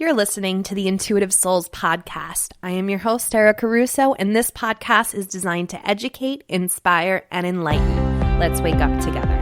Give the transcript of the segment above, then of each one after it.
You're listening to the Intuitive Souls podcast. I am your host, Erica Russo, and this podcast is designed to educate, inspire, and enlighten. Let's wake up together.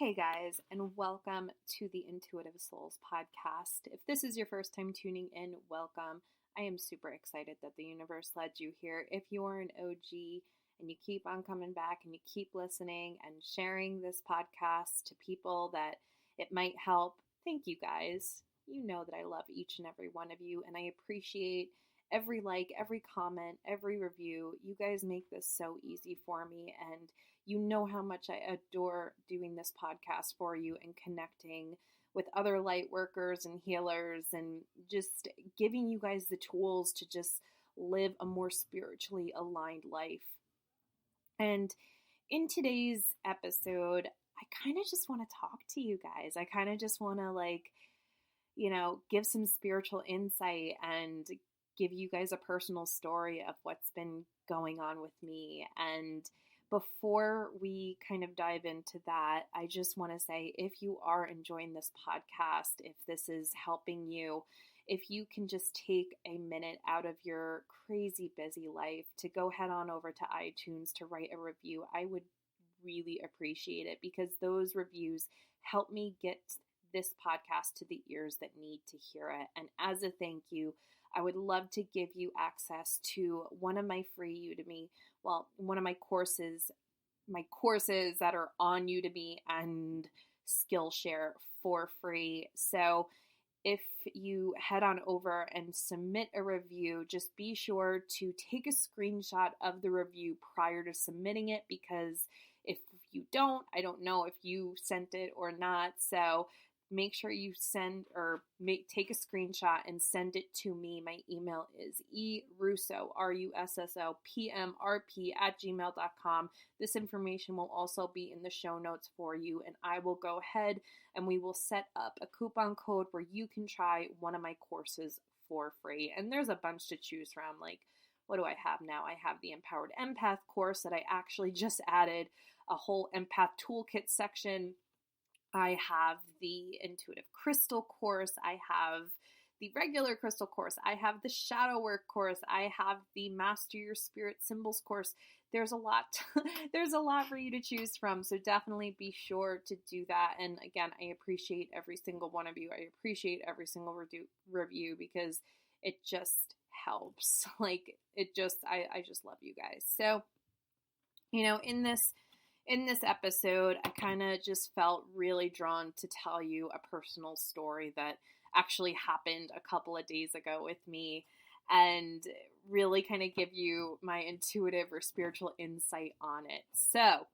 Hey guys, and welcome to the Intuitive Souls podcast. If this is your first time tuning in, welcome. I am super excited that the universe led you here. If you are an OG and you keep on coming back and you keep listening and sharing this podcast to people that it might help, thank you guys. You know that I love each and every one of you, and I appreciate every like, every comment, every review. You guys make this so easy for me, and you know how much I adore doing this podcast for you and connecting with other light workers and healers and just giving you guys the tools to just live a more spiritually aligned life. And in today's episode, I kind of just want to talk to you guys. I kind of just want to give some spiritual insight and give you guys a personal story of what's been going on with me. And before we kind of dive into that, I just want to say, if you are enjoying this podcast, if this is helping you, if you can just take a minute out of your crazy busy life to go head on over to iTunes to write a review, I would really appreciate it, because those reviews help me get this podcast to the ears that need to hear it. And as a thank you, I would love to give you access to one of my free Udemy, one of my courses that are on Udemy and Skillshare for free. So if you head on over and submit a review, just be sure to take a screenshot of the review prior to submitting it, because if you don't, I don't know if you sent it or not. So make sure you take a screenshot and send it to me. My email is erusso, RUSSO, PMRP@gmail.com. This information will also be in the show notes for you, and I will go ahead and we will set up a coupon code where you can try one of my courses for free. And there's a bunch to choose from. Like, what do I have now? I have the Empowered Empath course that I actually just added a whole empath toolkit section. I have the Intuitive Crystal course. I have the regular crystal course. I have the shadow work course. I have the Master Your Spirit Symbols course. There's a lot. There's a lot for you to choose from. So definitely be sure to do that. And again, I appreciate every single one of you. I appreciate every single review, because it just helps. I just love you guys. So, in this episode, I kind of just felt really drawn to tell you a personal story that actually happened a couple of days ago with me, and really kind of give you my intuitive or spiritual insight on it. So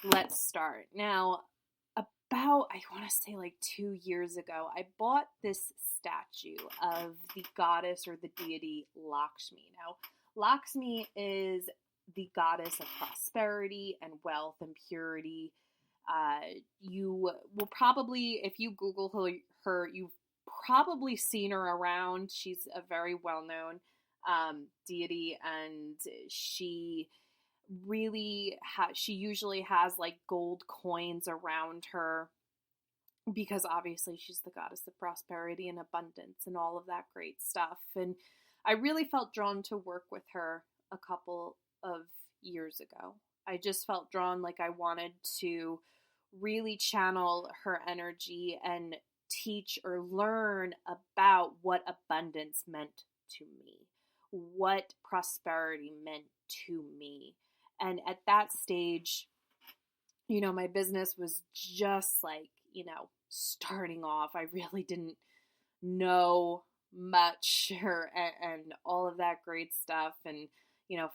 let's start. Now, about, I want to say 2 years ago, I bought this statue of the goddess or the deity Lakshmi. Now, Lakshmi is the goddess of prosperity and wealth and purity. You will probably, if you Google her, you've probably seen her around. She's a very well-known deity, and she usually has gold coins around her, because obviously she's the goddess of prosperity and abundance and all of that great stuff. And I really felt drawn to work with her a couple of years ago. I just felt drawn, I wanted to really channel her energy and teach or learn about what abundance meant to me, what prosperity meant to me. And at that stage, my business was just starting off. I really didn't know much and all of that great stuff. And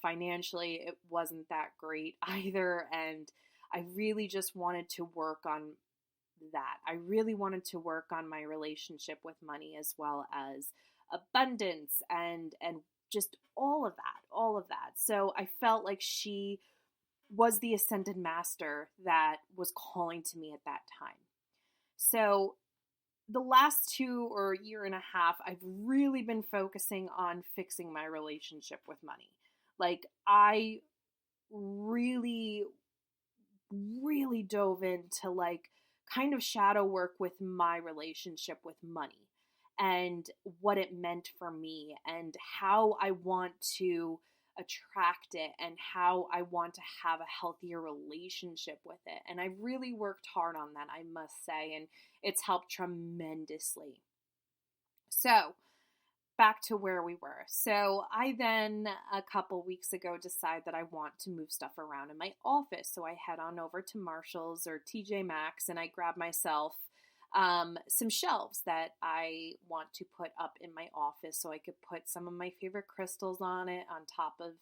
financially, it wasn't that great either. And I really just wanted to work on that. I really wanted to work on my relationship with money, as well as abundance and just all of that. So I felt like she was the ascended master that was calling to me at that time. So the last 2 or 1.5 years, I've really been focusing on fixing my relationship with money. Like, I really, really dove into like kind of shadow work with my relationship with money and what it meant for me and how I want to attract it and how I want to have a healthier relationship with it. And I really worked hard on that, I must say, and it's helped tremendously. So, back to where we were. So I then, a couple weeks ago, decide that I want to move stuff around in my office. So I head on over to Marshall's or TJ Maxx and I grab myself some shelves that I want to put up in my office so I could put some of my favorite crystals on it on top of,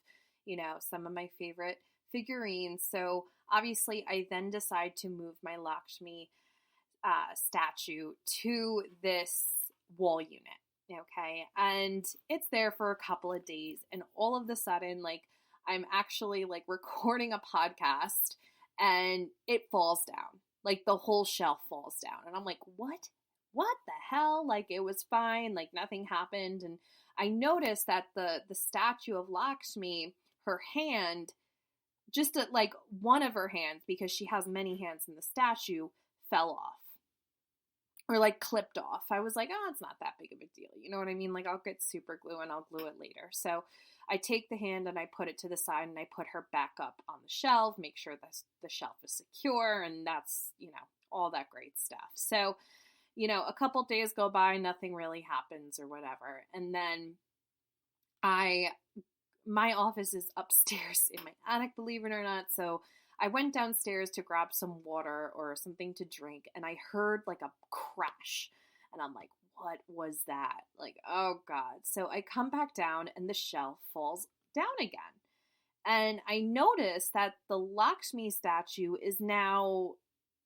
some of my favorite figurines. So obviously I then decide to move my Lakshmi statue to this wall unit. Okay. And it's there for a couple of days. And all of a sudden, like, I'm actually like recording a podcast and it falls down. Like, the whole shelf falls down. And I'm like, what? What the hell? Like, it was fine. Like, nothing happened. And I noticed that the statue of Lakshmi, her hand, just like one of her hands, because she has many hands in the statue, fell off. Or like clipped off. I was like, oh, it's not that big of a deal. You know what I mean? Like, I'll get super glue and I'll glue it later. So I take the hand and I put it to the side and I put her back up on the shelf, make sure the shelf is secure, and that's, all that great stuff. So, a couple days go by, nothing really happens or whatever. And then my office is upstairs in my attic, believe it or not. So I went downstairs to grab some water or something to drink, and I heard like a crash. And I'm like, what was that? Like, oh God. So I come back down and the shelf falls down again. And I notice that the Lakshmi statue is now,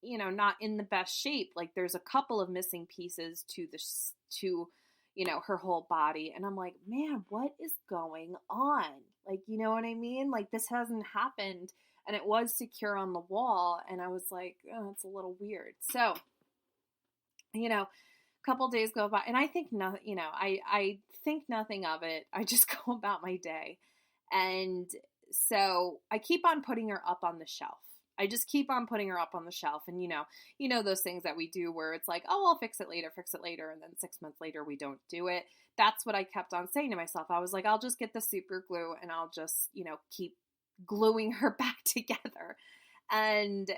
not in the best shape. Like, there's a couple of missing pieces to her whole body. And I'm like, man, what is going on? Like, you know what I mean? Like, this hasn't happened. And it was secure on the wall. And I was like, oh, it's a little weird. So, a couple days go by and I think nothing, I think nothing of it. I just go about my day. And so I keep on putting her up on the shelf. I just keep on putting her up on the shelf. And, those things that we do where it's like, oh, I'll fix it later. And then 6 months later, we don't do it. That's what I kept on saying to myself. I was like, I'll just get the super glue and I'll just, keep gluing her back together. And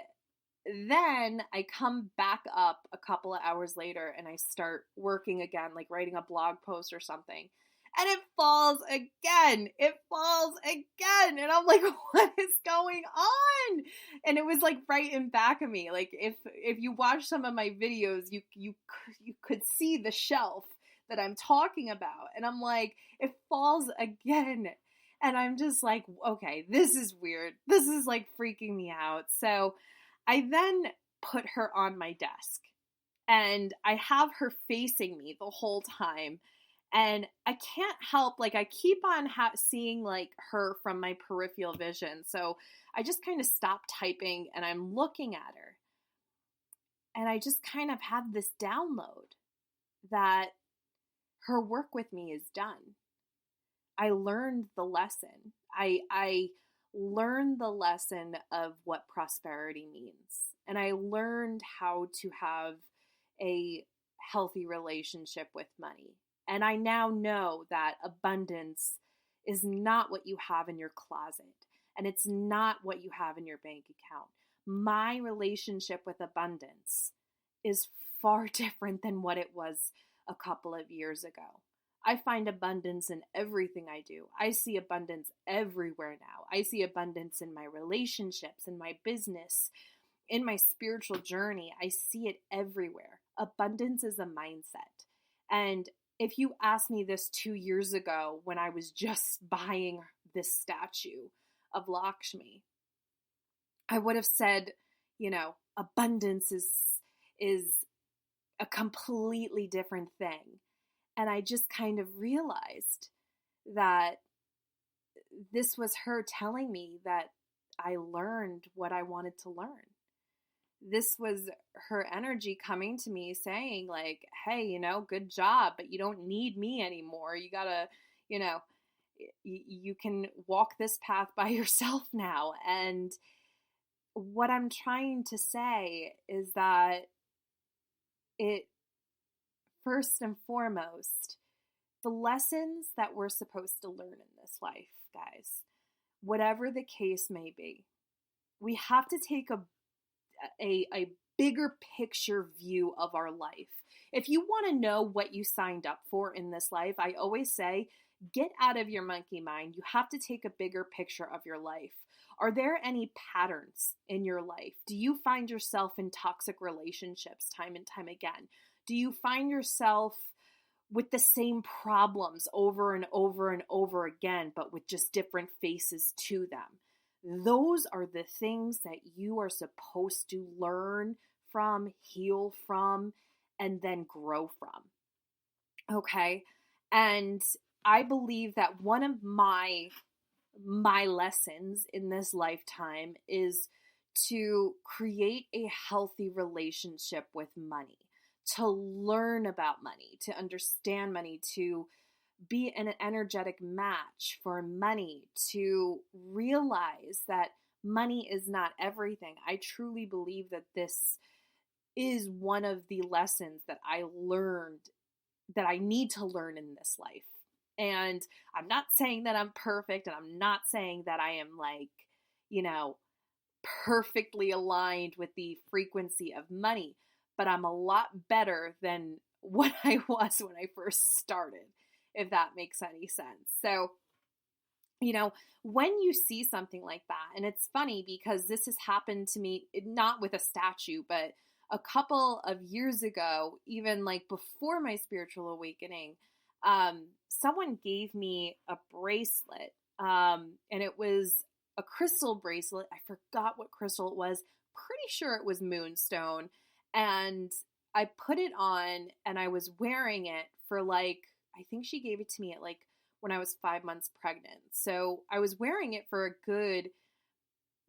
then I come back up a couple of hours later and I start working again, like writing a blog post or something. And it falls again. And I'm like, what is going on? And it was like right in back of me. Like, if you watch some of my videos, you could see the shelf that I'm talking about. And I'm like, it falls again. And I'm just like, okay, this is weird. This is like freaking me out. So I then put her on my desk and I have her facing me the whole time. And I can't help, like, I keep on seeing like her from my peripheral vision. So I just kind of stop typing and I'm looking at her. And I just kind of have this download that her work with me is done. I learned the lesson. I learned the lesson of what prosperity means. And I learned how to have a healthy relationship with money. And I now know that abundance is not what you have in your closet. And it's not what you have in your bank account. My relationship with abundance is far different than what it was a couple of years ago. I find abundance in everything I do. I see abundance everywhere now. I see abundance in my relationships, in my business, in my spiritual journey. I see it everywhere. Abundance is a mindset. And if you asked me this 2 years ago when I was just buying this statue of Lakshmi, I would have said, abundance is a completely different thing. And I just kind of realized that this was her telling me that I learned what I wanted to learn. this was her energy coming to me saying like, hey, good job, but you don't need me anymore. You gotta, you know, you can walk this path by yourself now. And what I'm trying to say is that it, first and foremost, the lessons that we're supposed to learn in this life, guys, whatever the case may be, we have to take a bigger picture view of our life. If you want to know what you signed up for in this life, I always say, get out of your monkey mind. You have to take a bigger picture of your life. Are there any patterns in your life? Do you find yourself in toxic relationships time and time again? Do you find yourself with the same problems over and over and over again, but with just different faces to them? Those are the things that you are supposed to learn from, heal from, and then grow from. Okay? And I believe that one of my lessons in this lifetime is to create a healthy relationship with money, to learn about money, to understand money, to be an energetic match for money, to realize that money is not everything. I truly believe that this is one of the lessons that I learned that I need to learn in this life. And I'm not saying that I'm perfect, and I'm not saying that I am like, perfectly aligned with the frequency of money, but I'm a lot better than what I was when I first started, if that makes any sense. So, when you see something like that, and it's funny because this has happened to me, not with a statue, but a couple of years ago, even like before my spiritual awakening, someone gave me a bracelet, and it was a crystal bracelet. I forgot what crystal it was. Pretty sure it was moonstone. And I put it on and I was wearing it for I think she gave it to me at when I was 5 months pregnant. So I was wearing it for a good,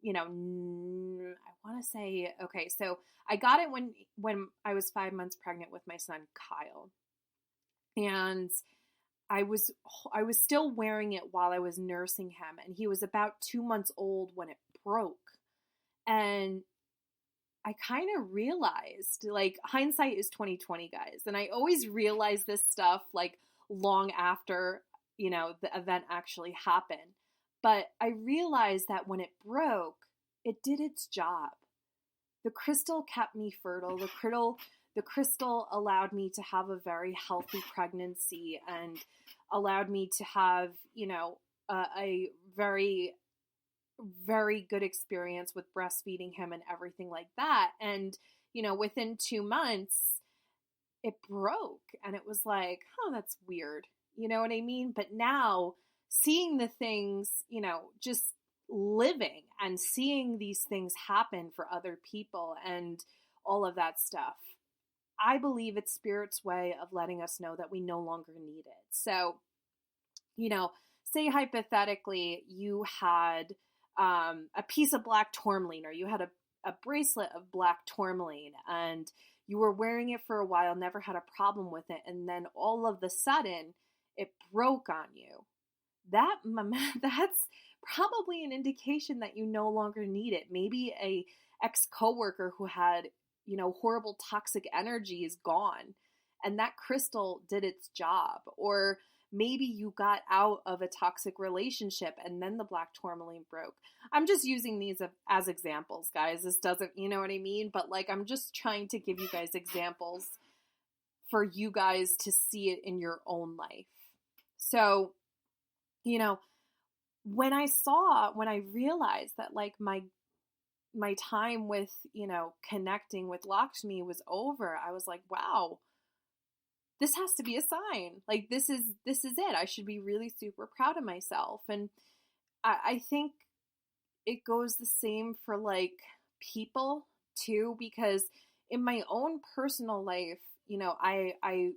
I want to say, okay, so I got it when I was 5 months pregnant with my son, Kyle. And I was still wearing it while I was nursing him, and he was about 2 months old when it broke. And I kind of realized, hindsight is 20/20, guys. And I always realize this stuff long after, the event actually happened. But I realized that when it broke, it did its job. The crystal kept me fertile. The crystal allowed me to have a very healthy pregnancy and allowed me to have, a very, very good experience with breastfeeding him and everything like that. And, within 2 months, it broke. And it was like, oh, that's weird. You know what I mean? But now, seeing the things, just living and seeing these things happen for other people and all of that stuff, I believe it's Spirit's way of letting us know that we no longer need it. So, say hypothetically you had a piece of black tourmaline, or you had a bracelet of black tourmaline, and you were wearing it for a while, never had a problem with it, and then all of a sudden it broke on you. That's probably an indication that you no longer need it. Maybe a ex-coworker who had horrible toxic energy is gone, and that crystal did its job. Or maybe you got out of a toxic relationship and then the black tourmaline broke. I'm just using these as examples, guys. This doesn't, you know what I mean? But I'm just trying to give you guys examples for you guys to see it in your own life. So, when I realized that my time with, connecting with Lakshmi was over, I was like, wow, this has to be a sign. This is it. I should be really super proud of myself. And I think it goes the same for people too, because in my own personal life, I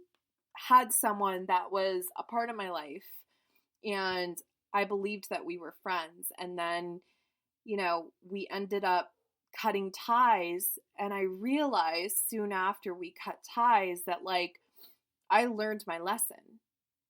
had someone that was a part of my life, and I believed that we were friends. And then, we ended up cutting ties, and I realized soon after we cut ties that, like, I learned my lesson.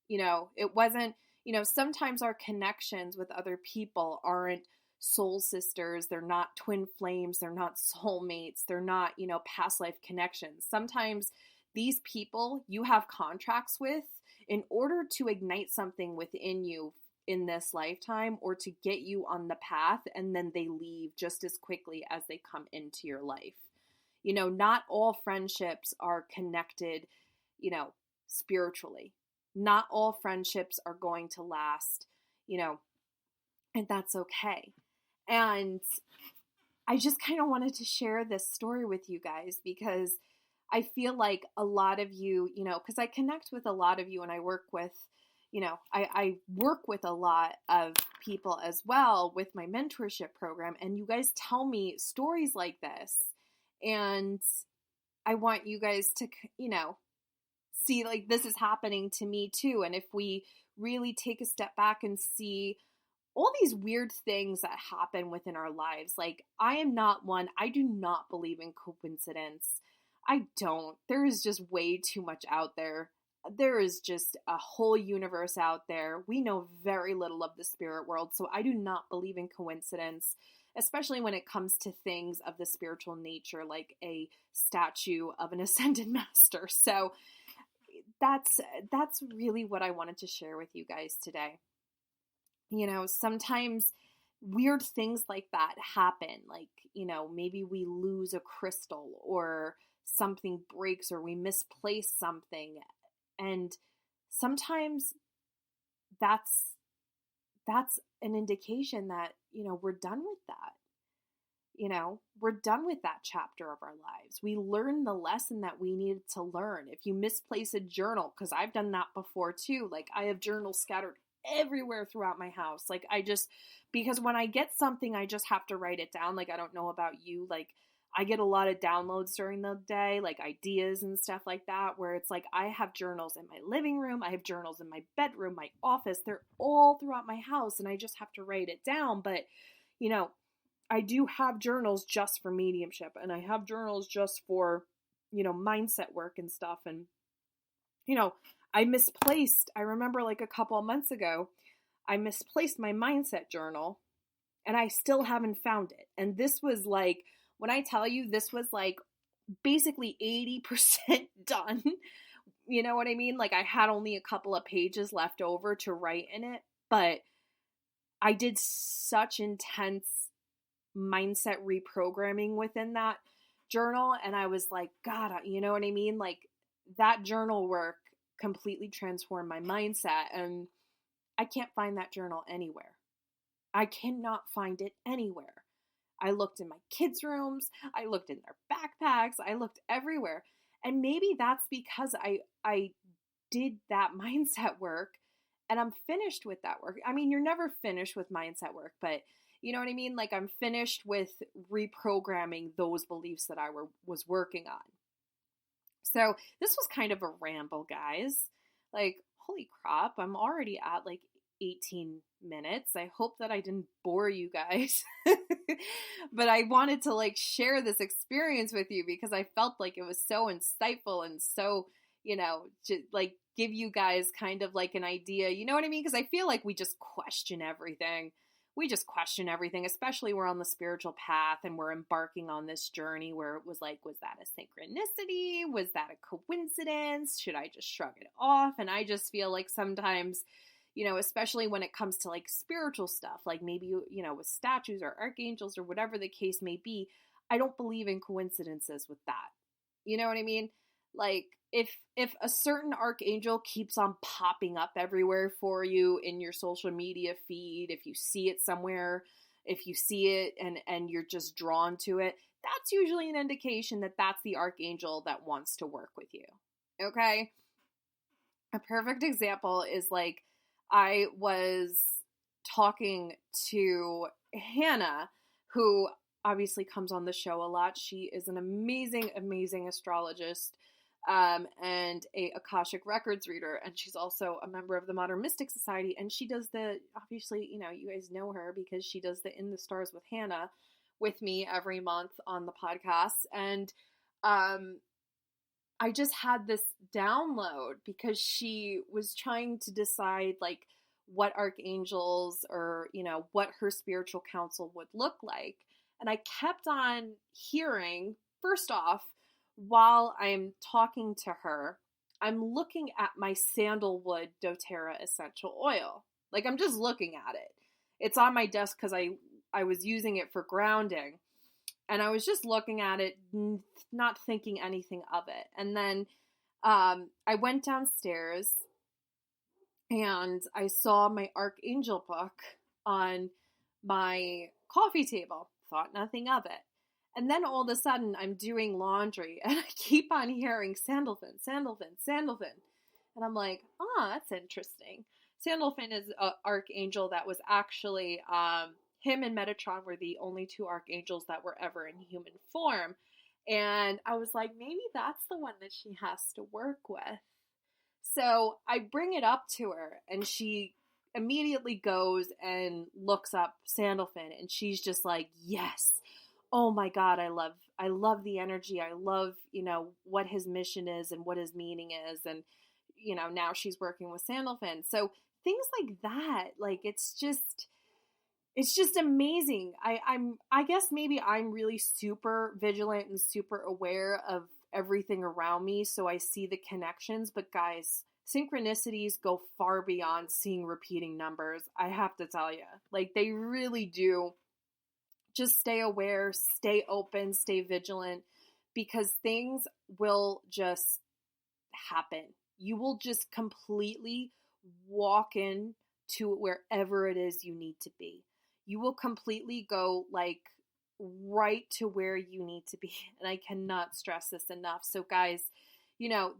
It wasn't, sometimes our connections with other people aren't soul sisters. They're not twin flames. They're not soulmates. They're not, past life connections. Sometimes these people you have contracts with in order to ignite something within you in this lifetime, or to get you on the path, and then they leave just as quickly as they come into your life. Not all friendships are connected, spiritually. Not all friendships are going to last, and that's okay. And I just kind of wanted to share this story with you guys because I feel like a lot of you, because I connect with a lot of you, and I work with, I work with a lot of people as well with my mentorship program, and you guys tell me stories like this, and I want you guys to, see, like, this is happening to me too. And if we really take a step back and see all these weird things that happen within our lives, like, I am not one, I do not believe in coincidence. I don't. There is just way too much out there. There is just a whole universe out there. We know very little of the spirit world, so I do not believe in coincidence, especially when it comes to things of the spiritual nature, like a statue of an ascended master. So that's really what I wanted to share with you guys today. Sometimes weird things like that happen, like, maybe we lose a crystal, or something breaks, or we misplace something. And sometimes that's an indication that, we're done with that. We're done with that chapter of our lives. We learned the lesson that we needed to learn. If you misplace a journal, because I've done that before too, like, I have journals scattered everywhere throughout my house. Like, because when I get something, I just have to write it down. Like, I don't know about you, like, I get a lot of downloads during the day, like ideas and stuff like that, where it's like, I have journals in my living room, I have journals in my bedroom, my office, they're all throughout my house, and I just have to write it down. But, I do have journals just for mediumship, and I have journals just for, mindset work and stuff. And, I remember like a couple of months ago, I misplaced my mindset journal, and I still haven't found it. And this was like, when I tell you, this was like basically 80% done. You know what I mean? Like, I had only a couple of pages left over to write in it, but I did such intense mindset reprogramming within that journal. And I was like, God, you know what I mean? Like, that journal work completely transformed my mindset, and I can't find that journal anywhere. I cannot find it anywhere. I looked in my kids' rooms, I looked in their backpacks, I looked everywhere. And maybe that's because I did that mindset work, and I'm finished with that work. I mean, you're never finished with mindset work, but you know what I mean? Like, I'm finished with reprogramming those beliefs that I was working on. So this was kind of a ramble, guys. Like, holy crap, I'm already at like 18 minutes. I hope that I didn't bore you guys. But I wanted to like share this experience with you because I felt like it was so insightful and so, to like give you guys kind of like an idea, you know what I mean? Because I feel like we just question everything. We just question everything, especially we're on the spiritual path and we're embarking on this journey where it was like, was that a synchronicity? Was that a coincidence? Should I just shrug it off? And I just feel like sometimes, especially when it comes to like spiritual stuff, like maybe, with statues or archangels or whatever the case may be, I don't believe in coincidences with that. You know what I mean? Like, if a certain archangel keeps on popping up everywhere for you in your social media feed, if you see it somewhere, if you see it and you're just drawn to it, that's usually an indication that that's the archangel that wants to work with you. Okay? A perfect example is like, I was talking to Hannah, who obviously comes on the show a lot. She is an amazing, amazing astrologist. And a Akashic Records reader, and she's also a member of the Modern Mystic Society, and she does obviously, you guys know her because she does the In the Stars with Hannah, with me every month on the podcast. And I just had this download because she was trying to decide like what archangels or, what her spiritual counsel would look like. And I kept on hearing, first off, while I'm talking to her, I'm looking at my sandalwood doTERRA essential oil. Like, I'm just looking at it. It's on my desk because I was using it for grounding. And I was just looking at it, not thinking anything of it. And then I went downstairs and I saw my Archangel book on my coffee table. Thought nothing of it. And then all of a sudden I'm doing laundry and I keep on hearing Sandalphon, Sandalphon, Sandalphon. And I'm like, that's interesting. Sandalphon is an archangel that was actually, him and Metatron were the only two archangels that were ever in human form. And I was like, maybe that's the one that she has to work with. So I bring it up to her and she immediately goes and looks up Sandalphon and she's just like, yes. Oh my God, I love the energy. I love, what his mission is and what his meaning is. And, now she's working with Sandalphon. So things like that, like, it's just amazing. I guess maybe I'm really super vigilant and super aware of everything around me. So I see the connections, but guys, synchronicities go far beyond seeing repeating numbers. I have to tell you, like, they really do. Just stay aware, stay open, stay vigilant, because things will just happen. You will just completely walk in to wherever it is you need to be. You will completely go like right to where you need to be. And I cannot stress this enough. So guys,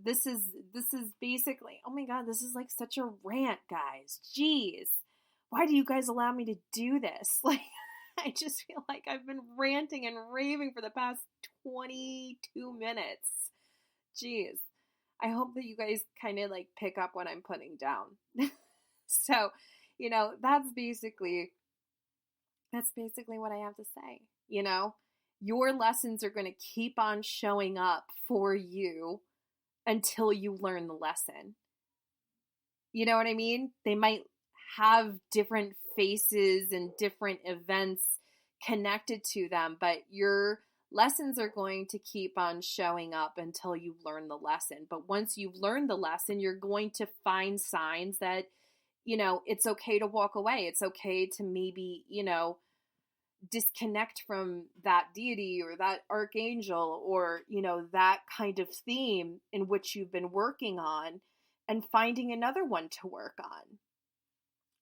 this is basically, oh my God, this is like such a rant, guys. Jeez. Why do you guys allow me to do this? Like, I just feel like I've been ranting and raving for the past 22 minutes. Jeez. I hope that you guys kind of like pick up what I'm putting down. So, that's basically what I have to say. Your lessons are going to keep on showing up for you until you learn the lesson. You know what I mean? They might have different faces and different events connected to them, but your lessons are going to keep on showing up until you learn the lesson. But once you've learned the lesson, you're going to find signs that, it's okay to walk away. It's okay to maybe, disconnect from that deity or that archangel or, that kind of theme in which you've been working on and finding another one to work on.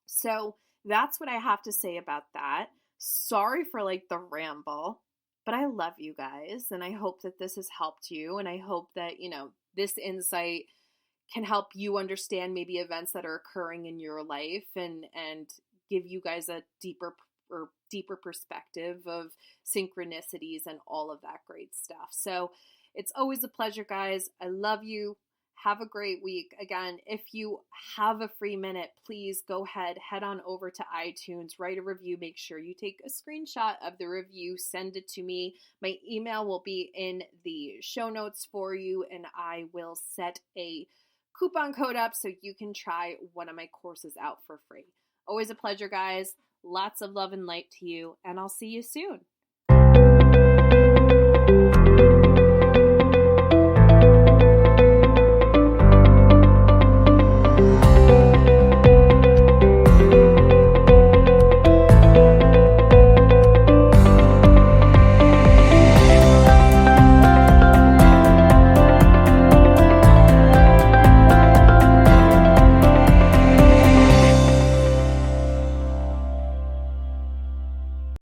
So that's what I have to say about that. Sorry for like the ramble, but I love you guys and I hope that this has helped you. And I hope that, this insight can help you understand maybe events that are occurring in your life and give you guys a deeper perspective of synchronicities and all of that great stuff. So it's always a pleasure, guys. I love you. Have a great week. Again, if you have a free minute, please go ahead, head on over to iTunes, write a review. Make sure you take a screenshot of the review, send it to me. My email will be in the show notes for you, and I will set a coupon code up so you can try one of my courses out for free. Always a pleasure, guys. Lots of love and light to you, and I'll see you soon.